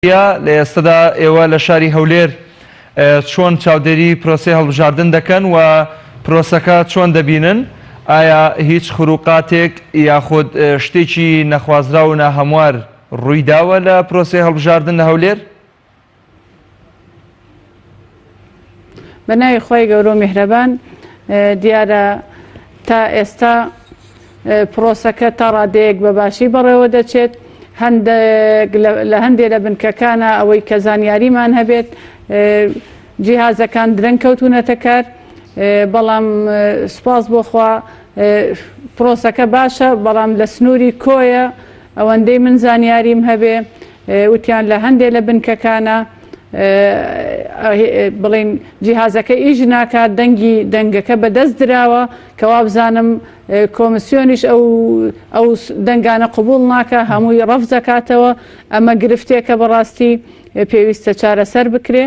لە ئێستادا ئێوە لە شاری هەولێر چۆن چاودێری پرۆسەی هەڵبژاردن دەکەن و پرۆسەکە چۆن دەبینن؟ ئایا هیچ خروقاتێک یاخود شتێکی نەخوازرا و ناهەموار ڕوویداوە لە پرۆسەی هەڵبژاردن لە هەولێر؟ بەناوی خۆی گەورە و میهرەبان، دیارە تا ئێستا پرۆسەکە تا ڕادەیەک بەباشی بەڕێوە دەچێت. لە هەندێک لە بنکەکانە ئەوەی کە زانیاریمان هەبێت جیهازەکان درەنگ کەوتونەتە کار، بەڵام سوپاس بۆخوا پرۆسەکە باشە، بەڵام لە سنووری کۆیە ئەوەندەی من زانیاریم هەبێ وتیان لە هەندێک لە بنکەکانە بڵین جیهازەکە ئیژ ناکات، دەنگەکە بەدەست دراوە کەوا بزانم کۆمسیۆنیش ئەو دەنگانە قبول ناکە، هەمووی ڕەف دەکاتەوە. ئەمە گرفتێکە بەڕاستی پێویستە چارەسەر بکرێ.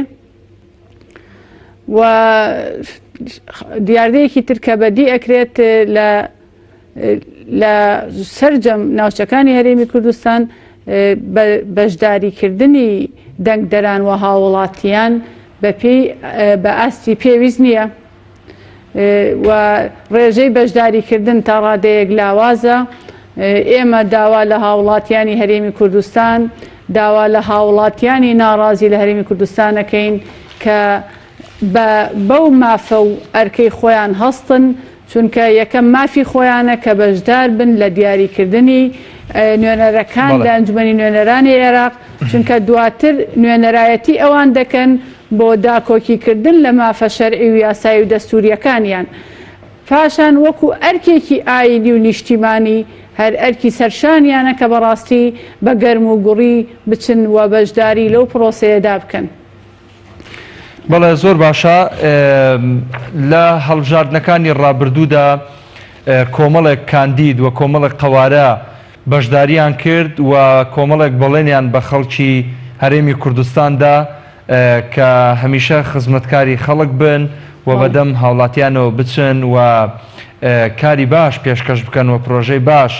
و دیاردەیەکی ترکە بەدی ئەکرێت لە سەرجەم ناوچەکانی هەرێمی کوردستان بەشداریکردنی دەنگدەران و هاوڵاتیان بە ئاستی پێویست نییە و ڕێژەی بەشداریکردن تا ڕادەیەک لاوازە. ئێمە داوا لە هاوڵاتیانی هەرێمی کوردستان، داوا لە هاوڵاتیانی ناڕازی لە هەرێمی کوردستانەکەین کە بەو مافە و ئەرکەی خۆیان هەستن، چونکە یەکەم مافی خۆیانە کە بەشدار بن لە دیاریکردنی نوێنەرەکان لە ئەنجومەنی نوێنەرانی عێراق، چونکە دواتر نوێنەرایەتی ئەوان دەکەن بۆ داکۆکیکردن لە مافە شەرعی و یاسایی و دەستوریەکانیان. پاشان وەکو ئەرکێکی ئاینی و نیشتیمانی هەر ئەرکی سەرشانیانە کە بەڕاستی بە گەرم و گوڕی بچن و بەشداری لەو پرۆسەیەدا بکەن. بەڵێ زۆر باشە. لە هەڵبژاردنەکانی ڕابردوودا کۆمەڵێک کاندید و کۆمەڵێک قەوارە بەشداریان کرد و کۆمەڵێک بەڵێنیان بە خەڵکی هەرێمی کوردستاندا کە هەمیشە خزمەتکاری خەڵک بن و بەدەم هاوڵاتیانەوە بچن و کاری باش پێشکەش بکەن و پرۆژەی باش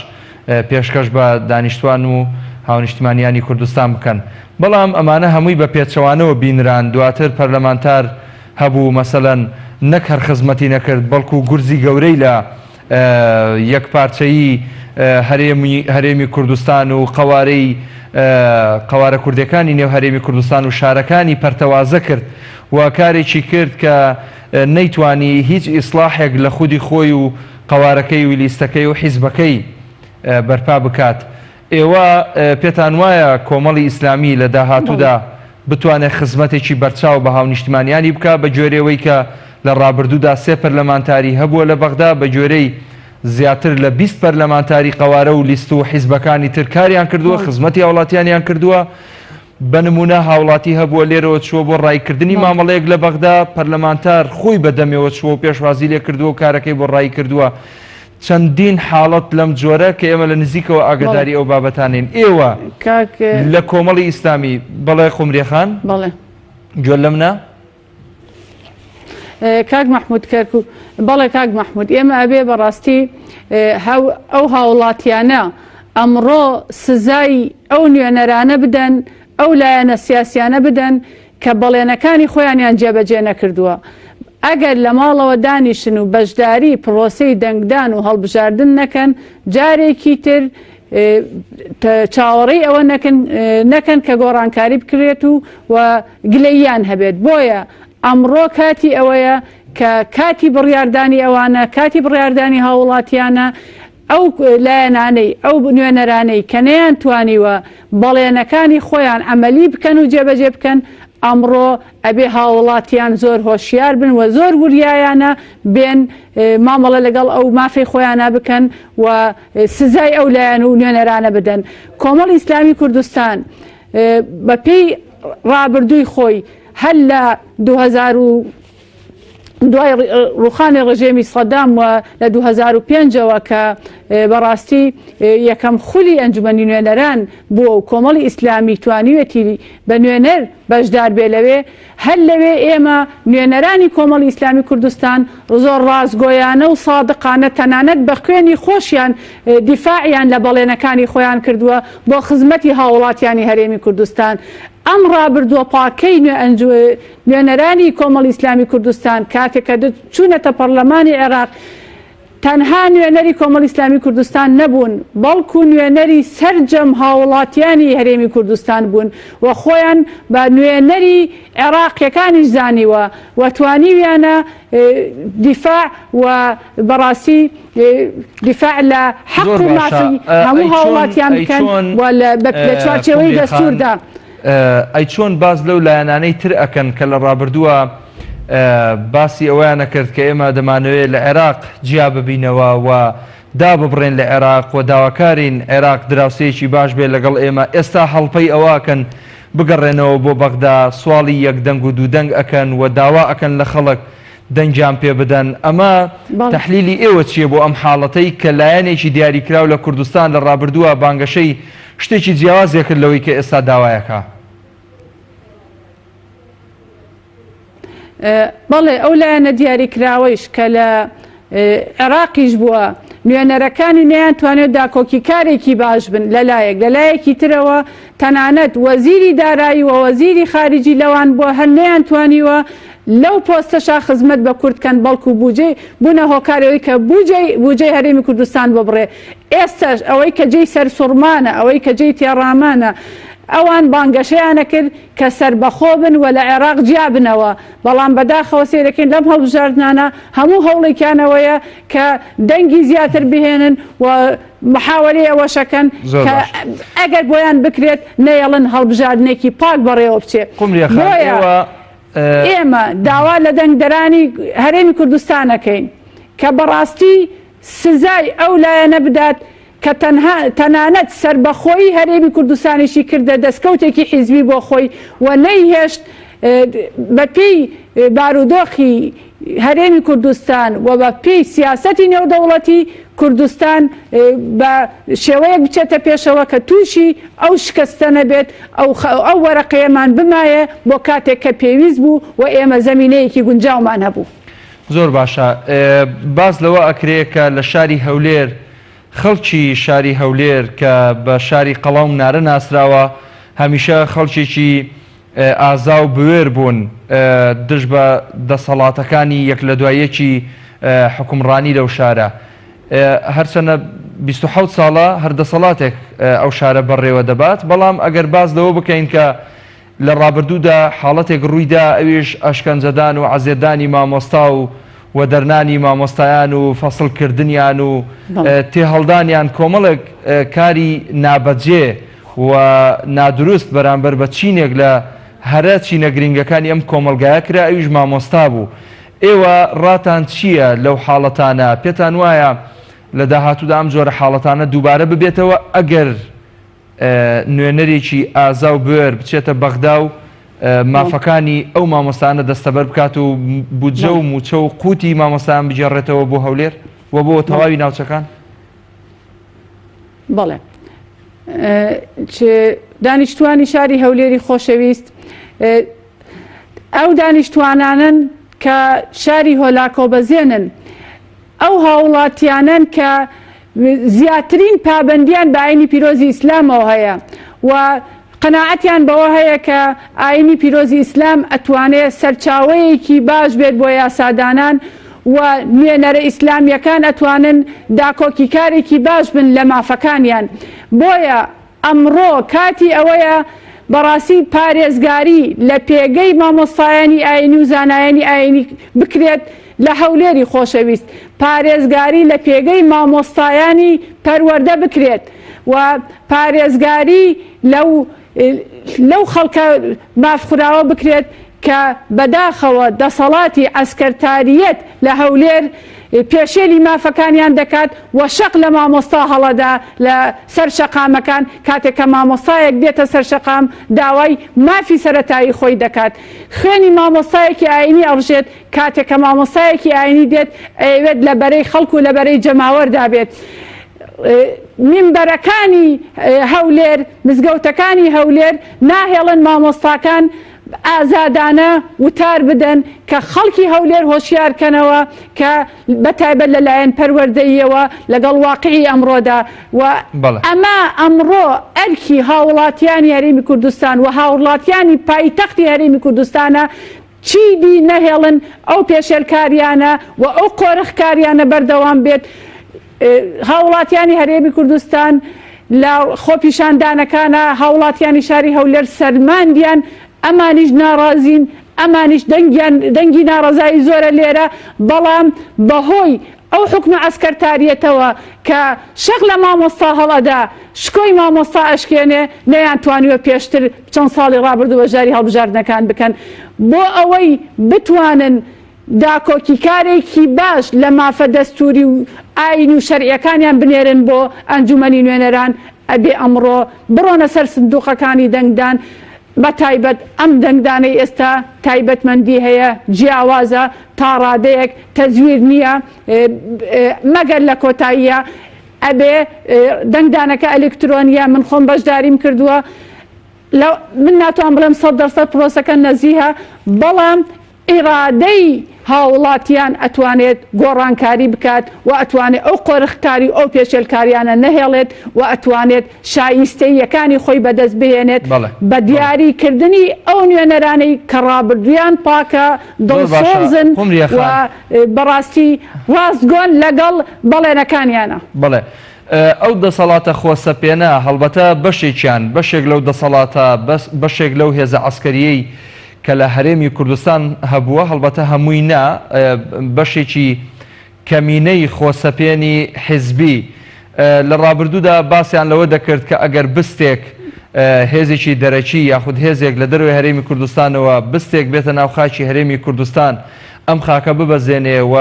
پێشکەش بە دانیشتوان و هاونیشتمانیانی کوردستان بکەن. بەڵام ئەمانە هەمووی بە پێچەوانەوە بینران، دواتر پەرلەمانتار هەبوو مەسەلەن نەک هەر خزمەتی نەکرد بەڵکو گورزی گەورەی لە یەکپارچەیی هەرێمی کوردستان و قەوارە کوردەکانی نێو هەرێمی کوردستان و شارەکانی پەرتەوازە کرد و کارێکی کرد کە نەیتوانی هیچ ئیسلاحێک لە خودی خۆی و قەوارەکەی و لیستەکەی و حیزبەکەی بەرپا بکات. ئێوە پێتان وایە کۆمەڵی ئیسلامی لە داهاتوودا بتوانێت خزمەتێکی بەرچاو بە هاونیشتمانیانی بکە بە جۆرەوەی کە لە ڕابردوودا 3 پەرلەمانتاری هەبووە لە بەغدا بە جۆرەی زیاتر لە 20 پەرلەمانتاری قەوارە و لیست و حیزبەکانی تر کاریان کردووە، خزمەتی هاوڵاتیانیان کردووە. بە نمونە هاوڵاتی هەبووە لێرەوە چووە بۆ ڕایکردنی مامەڵەیەک لە بەغدا، پەرلەمانتار خۆی بەدەمەوە چووە و پێشوازی لێ کردووە و کارەکەی بۆ ڕای کردووە. چەندین حاڵەت لەم جۆرە کە ئێمە لە نزیکەوە ئاگاداری ئەو بابەتانین. ئێوە لە کۆمەڵی ئیسلامی بەڵێ خومرێخان گوێ لە منە؟ کاک مەحموود کەرکو بەڵێ کاک مەحموود، ئێمە ئەبێ بەڕاستی ئەو هاوڵاتیانە ئەمڕۆ سزای ئەو نوێنەرانە بدەن، ئەو لایەنە سیاسیانە بدەن کە بەڵێنەکانی خۆیانیان جێبەجێ نەکردووە. ئەگەر لە ماڵەوە دانیشن و بەشداری پرۆسەی دەنگدان و هەڵبژاردن نەکەن، جارێکی تر چاوەڕێی ئەوە نەکەن کە گۆڕانکاری بکرێت و گلەییان هەبێت. بۆیە ئەمڕۆ کاتی ئەوەیە کە کاتی بڕیاردانی ئەوانە، کاتی بڕیاردانی هاوڵاتیانە، ئەو لایەنانەی ئەو نوێنەرانەی کە نەیان توانیوە بەڵێنەکانی خۆیان ئەمەلی بکەن و جێبەجێ بکەن، ئەمڕۆ ئەبێ هاوڵاتیان زۆر هۆشیار بن و زۆر وریایانە بێن مامەڵە لەگەڵ ئەو مافی خۆیانە بکەن و سزای ئەو لایەن و نوێنەرانە بدەن. کۆمەڵی ئیسلامی کوردستان بە پێی ڕابردووی خۆی هەر لە 2000 دوای ڕوخانی ڕژێمی سەدام و لە 2005ەوە کە بەڕاستی یەکەم خولی ئەنجومەنی نوێنەران بووە و کۆمەڵی ئیسلامی توانیوێتی بە نوێنەر بەشدار بێ لەوێ، هەر لەوێ ئێمە نوێنەرانی کۆمەڵی ئیسلامی کوردستان زۆر ڕازگۆیانە و سادقانە تەنانەت بە خوێنی خۆشیان دیفاعیان لە بەڵێنەکانی خۆیان کردووە بۆ خزمەتی هاوڵاتیانی هەرێمی کوردستان. ئەم ڕابردووە پاکەی نوێنەرانی کۆمەڵی ئیسلامی کوردستان کاتێککە چوونەتە پەرلەمانی عێراق تەنها نوێنەری کۆمەڵی ئیسلامی کوردستان نەبوون بەڵکو نوێنەری سەرجەم هاوڵاتیانی هەرێمی کوردستان بوون و خۆیان بە نوێنەری عێراقیەکانیش زانیوە و توانیویانە دیفاع و بەڕاستی دیفاع لە حەق و مافی هەموو هاوڵاتیان بکەن و لە چوارچێوەی دەستوردا ئەی چۆن باز لەو لایەنانەی تر ئەکەن کە لە ڕابردووە باسی ئەویانە کرد کە ئێمە دەمانەوێت لە عێراق جیا ببینەوە و دا ببڕێن لە عێراق و داواکارین عێراق دراوسەیەکی باش بێت لەگەڵ ئێمە ئێستا هەڵپەی ئەوواکەن بگەڕێنەوە بۆ بەغدا سواڵی یەک دەنگ و دوو دەنگ ئەکەن و داوا ئەکەن لە خەڵک دەنجیان پێ بدەن ئەمە تەحلیلی ئێوە چییە بۆ ئەم حاڵەتەی کە لایەنێکی دیاریکراو لە کوردستان لە ڕابردووە بانگەشەی شتێکی جیاوازێک کرد لەوەی کە ئێستا داوایەکە بەڵێ ئەو لایەنە دیاریکراوەیش کە لە عێراقیش بووە نوێنەرەکانی نەیانتوانێت داکۆکی کارێکی باش بن لەلایەک لەلایەکی ترەوە تەنانەت وەزیری دارایی و وەزیری خارجی لەوان بووە هەر نەیانتوانیوە لەو پۆستەشا خزمەت بە کوردکەن بەڵکو بوجێ بوونە هۆکارەوەی کە بوجەی هەرێمی کوردستان ببڕێ ئێستاش ئەوەی کە جێی سەر سوڕمانە ئەوەی کە جێی تێڕامانە ئەوان بانگەشەیانە کرد کە سربەخۆ بن و لە عێراق جیا بنەوە بەڵام بەداخەوە سێرەکەین لەم هەڵبژاردنانە هەموو هەوڵێکیانەوەیە کە دەنگی زیاتر بهێنن و محاوەلەی ئەوەشەکەن کە ئەگەر بۆیان بکرێت نەیەڵن هەڵبژاردنێکی پاک بەڕێوە بچێت ئێمە داوا لە دەنگدەرانی هەرێمی کوردستانەکەین کە بەڕاستی سزای ئەو لایەنە بدات کە تەنانەت سربەخۆیی هەرێمی کوردستانیشی کردە دەستکەوتێکی حیزبی بۆ خۆی و نەیهێشت بە پێی بارودۆخی هەرێمی کوردستان و بە پێی سیاسەتی نێودەوڵەتی کوردستان بە شێوەیەک بچێتە پێشەوە کە تووشی ئەو شکستە نەبێت ئەو وەرەقەیەمان بمایە بۆ کاتێک کە پێویست بوو و ئێمە زەمینەیەکی گونجاومان هەبوو. زۆر باشە باز لەوە ئەکرێت کە لە شاری هەولێر خەڵکی شاری هەولێر کە بە شاری قەڵاو نارە ناسراوە هەمیشە خەڵکێکی ئازا و بوێر بوون دژ بە دەسەڵاتەکانی یەک لە دوایەکی حکومڕانی لەو شارە هەرچەنە 27 ساڵە هەردەسەڵاتێک ئەو شارە بەڕێوە دەبات بەڵام ئەگەر باز لەوە بکەین کە لە ڕابردوودا حاڵەتێک ڕوویدا ئەویش ئەشکەنجەدان و عەزێدانی مامۆستا و دەرنانی مامۆستایان و فەسڵکردنیان و تێهەڵدانیان کۆمەڵێک کاری نابەجێ و نادروست بەرامبەر بە چینێک لە هەرە چینە گرنگەکانی ئەم کۆمەلگایە کرا ئەویش مامۆستا بوو. ئێوە ڕاتان چییە لەو حاڵەتانە پێتان وایە لە داهاتوودا ئەم جۆرە حاڵەتانە دووبارە ببێتەوە ئەگەر نوێنەرێکی ئازا و بوێر بچێتە بەغدا و مافەکانی ئەو مامۆستانە دەستەبەر بکات و بودجە و موچە و قوتی مامۆستایان بجێڕێتەوە بۆ هەولێر و بۆ تەواوی ناوچەکان؟ بەڵێ دانیشتوانی شاری هەولێری خۆشەویست ئەو دانیشتوانانن کە شاری هۆلاکۆ بەزێنن ئەو هاوڵاتیانن کە زیاترین پابندیان بە ئاینی پیرۆزی ئیسلامەوە هەیە و قەناعەتیان بەوە هەیە کە ئاینی پیرۆزی ئیسلام ئەتوانێت سەرچاوەیەکی باش بێت بۆ یاسادانان و نوێنەرە ئیسلامیەکان ئەتوانن داکۆکی کارێکی باش بن لە مافەکانیان بۆیە ئەمڕۆ کاتی ئەوەیە بەڕاستی پارێزگاری لە پێگەی مامۆستایانی ئاینی و زانایانی ئاینی بکرێت لە هەولێری خۆشەویست پارێزگاری لە پێگەی مامۆستایانی پەروەردە بکرێت و پارێزگاری لەو خەڵکە مافخراوە بکرێت کە بەداخەوە دەسەڵاتی ئەسکەرتاریەت لە هەولێر پێشێلی مافەکانیان دەکات و شەق لە مامۆستا هەڵەدا لە سەر شەقامەکان کاتێک کە مامۆستایەک دێتە سەر شەقام داوای مافی سەرەتایی خۆی دەکات خوێنی مامۆستایەکی ئاینی ئەڕژێت کاتێک کە مامۆستایەکی ئاینی دێت ئەوێت لە بەرەی خەڵک و لە بەرەی جەماوەردا بێت منبەرەکانی هەولێر مزگەوتەکانی هەولێر ناهێڵن مامۆستاکان ئازادانە وتار بدەن کە خەڵکی هەولێر هۆشیارکەنەوە کە بەتایبەت لەلایەن پەروەردەییەوە لەگەڵ واقعی ئەمڕۆدا و ئەمە ئەمڕۆ ئەرکی هاوڵاتیانی هەرێمی کوردستان و هاوڵاتیانی پایتەختی هەرێمی کوردستانە چیدی نەهێڵن ئەو پێشێلکاریانە و ئەو قۆرخکاریانە بەردەوام بێت. هاوڵاتیانی هەرێمی کوردستان لە خۆپیشاندانەکانە هاوڵاتیانی شاری هەولێر سەرماندیان، ئەمانیش ناڕازین، ئەمانیش دەنگی ناڕزایی زۆرە لێرە، بەڵام بەهۆی ئەو حکومە ئەسکەرتاریەتەوە کە شەق لە مامۆستا هەڵەدا شکۆی مامۆستا ئەشکێنێ نەیانتوانیوە پێشتر چەند ساڵی ڕابردووە ژاری هەڵبژاردنەکان بکەن بۆ ئەوەی بتوانن داکۆکیکارێکی باش لە مافە دەستوری و ئاین و شەرعیەکانیان بنێرن بۆ ئەنجومەنی نوێنەران. ئەبێ ئەمڕۆ بڕۆنە سەر سندوقەکانی دەنگدان، بە تایبەت ئەم دەنگدانەی ئێستا تایبەتمەندی هەیە، جیاوازە، تا ڕادەیەک تەزویر نییە، مەگەر لە کۆتاییە ئەبێ دەنگدانەکە ئەلکترۆنیە. من خۆم بەشداریم کردووە، من ناتوان بڵێم 100% پرۆسەکە نەزیهە، بەڵام ئیرادەی هاوڵاتیان ئەتوانێت گۆڕانکاری بکات و ئەتوانێت ئەو قۆرخکاری ئەو پێشێلکاریانە نەهێڵێت و ئەتوانێت شایستەیەکانی خۆی بەدەست بهێنێت بە دیاریکردنی ئەو نوێنەرانەی کە ڕابردویان پاکە دڵسۆزن و بەڕاستی ڕاستگۆن لەگەڵ بەڵێنەکانیانە. بەڵێ ئەو دەسەڵاتە خۆسەپێنە هەڵبەتە بەشێکیان بەشێک لەو دەسەڵاتە بەشێک لەو هێزە عەسکەریەی کە لە هەرێمی کوردستان هەبووە، هەڵبەتە هەمووی نا بەشێکی کەمینەی خۆسەپێنی حیزبی لە ڕابردوودا باسییان لەوە دەکرد کە ئەگەر بستێک هێزێکی دەرەکی یاخود هێزێک لە دەروی هەرێمی کوردستانەوە بستێک بێتە ناو خاکی هەرێمی کوردستان ئەم خاکە ببەزێنێ و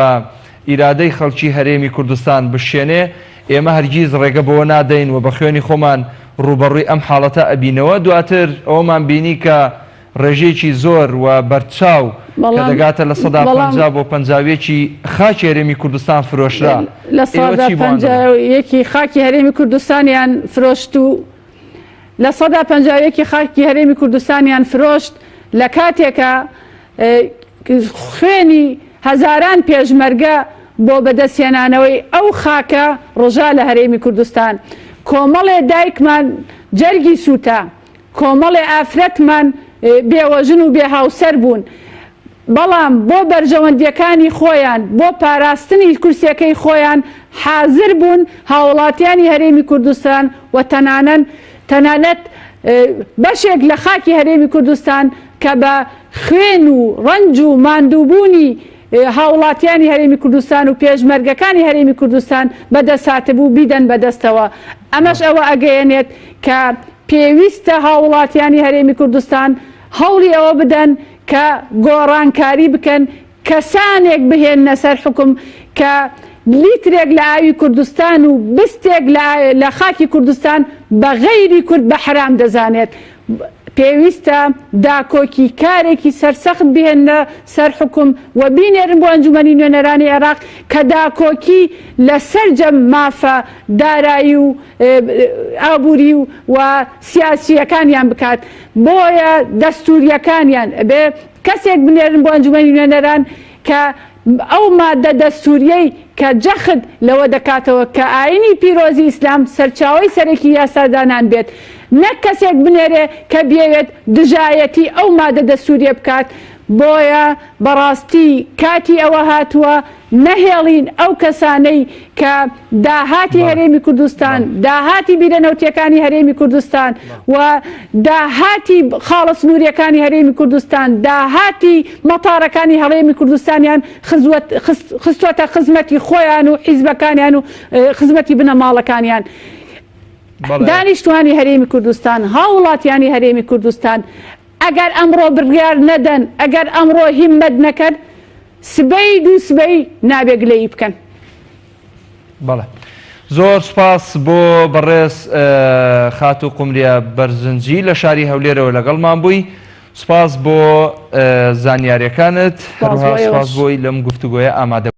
ئیرادەی خەڵکی هەرێمی کوردستان بشێنێ، ئێمە هەرگیز ڕێگە بەوە نادەین و بە خوێنی خۆمان ڕوبەڕووی ئەم حاڵەتە ئەبینەوە. دواتر ئەومان بینی کە ڕێژێکی زۆر و بەرچاو کە دەگاتە لە 150 بۆ 50 خاکی هەرێمی کوردستان فرۆشرا. لە 150 خاکی هەرێمی کوردستانیان فرۆشت و لە 150 خاکی هەرێمی کوردستانیان فرۆشت لە کاتێکە خوێنی هەزاران پێشمەرگە بۆ بەدەستهێنانەوەی ئەو خاکە ڕۆژا لە هەرێمی کوردستان. کۆمەڵێ دایکمان جەرگی سووتە، کۆمەڵێ ئافرەتمان بێوەژن و بێ هاوسەر بوون، بەڵام بۆ بەرژەوەندیەکانی خۆیان بۆ پاراستنی کورسیەکەی خۆیان حازر بوون هاوڵاتیانی هەرێمی کوردستان و تەنانەت بەشێک لە خاکی هەرێمی کوردستان کە بە خوێن و ڕەنج و ماندووبوونی هاوڵاتیانی هەرێمی کوردستان و پێشمەرگەکانی هەرێمی کوردستان بەدەساتە بوو بیدەن بەدەستەوە. ئەمەش ئەوە ئەگەیەنێت کە پێویستە هاوڵاتیانی هەرێمی کوردستان هەوڵی ئەوە بدەن کە گۆڕانکاری بکەن، کەسانێک بهێننە سەر حکم کە لیترێک لە ئاوی کوردستان و بستێک لە خاکی کوردستان بە غەیری کورد بە حرام دەزانێت. پێویستە داکۆکی کارێکی سەرسەخت بهێنە سەر حکم و بینێرن بۆ ئەنجومەنی نوێنەرانی عێراق کە داکۆکی لە سەرجەم مافە دارایی و ئابووری و سیاسیەکانیان بکات. بۆیە دەستوریەکانیان بێ کەسێک بنێرن بۆ ئەنجومەنی نوێنەران کە ئەو مادە دەستوریەی کە جەخت لەوە دەکاتەوە کە ئاینی پیرۆزی ئیسلام سەرچاوی سەرەکی یاسادانان بێت، نەک کەسێک بنێرێ کە بێوێت دژایەتی ئەو مادە دەستوریە بکات. بۆیە بەڕاستی کاتی ئەوە هاتووە نەهێڵین ئەو کەسانەی کە داهاتی هەرێمی کوردستان، داهاتی بیرەنەوتیەکانی هەرێمی کوردستان و داهاتی خاڵە سنووریەکانی هەرێمی کوردستان، داهاتی مەتاڕەکانی هەرێمی کوردستانیان خستوەتە خزمەتی خۆیان و حیزبەکانیان و خزمەتی بنەماڵەکانیان. دانیشتوانی هەرێمی کوردستان، هاوڵاتیانی هەرێمی کوردستان ئەگەر ئەمڕۆ بڕیار نەدەن، ئەگەر ئەمڕۆ هیممەت نەکرد، سبەی دوو سبەی نابێ گلەیی بکەن. بەڵێ زۆر سپاس بۆ بەڕێز خات و قومریە بەرزنجی لە شاری هەولێرەوە لەگەڵمان بووی. سپاس بۆ زانیاریەکانت، هەروەها سپاس بۆی لەم گفتوگۆیە ئامادە